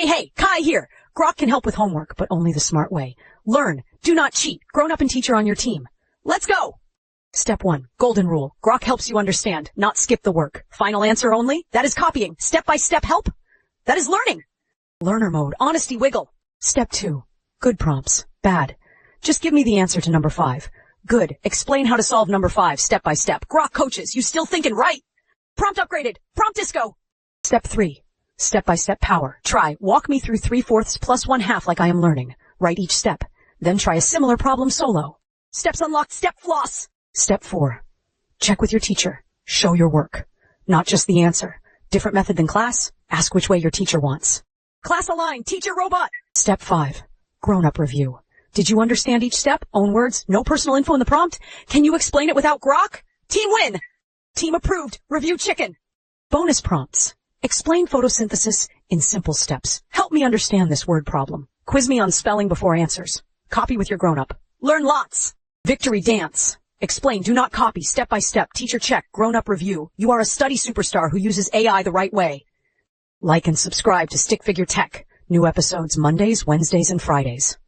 Hey, Kai here. Grok can help with homework, but only the smart way. Learn. Do not cheat. Grown-up and teacher on your team. Let's go! Step 1. Golden rule. Grok helps you understand, not skip the work. Final answer only? That is copying. Step-by-step help? That is learning. Learner mode. Honesty wiggle. Step 2. Good prompts. Bad. Just give me the answer to number 5. Good. Explain how to solve number 5 step by step. Grok coaches. You still thinking right? Prompt upgraded. Prompt disco. Step 3. Step-by-step power. Try. Walk me through 3/4 plus 1/2 like I am learning. Write each step. Then try a similar problem solo. Steps unlocked. Step floss. Step 4. Check with your teacher. Show your work. Not just the answer. Different method than class? Ask which way your teacher wants. Class aligned. Teacher robot. Step 5. Grown-up review. Did you understand each step? Own words? No personal info in the prompt? Can you explain it without Grok? Team win. Team approved. Review chicken. Bonus prompts. Explain photosynthesis in simple steps. Help me understand this word problem. Quiz me on spelling before answers. Copy with your grown-up. Learn lots. Victory dance. Explain, do not copy, step by step. Teacher check, grown-up review. You are a study superstar who uses AI the right way. Like and subscribe to Stick Figure Tech. New episodes Mondays, Wednesdays, and Fridays.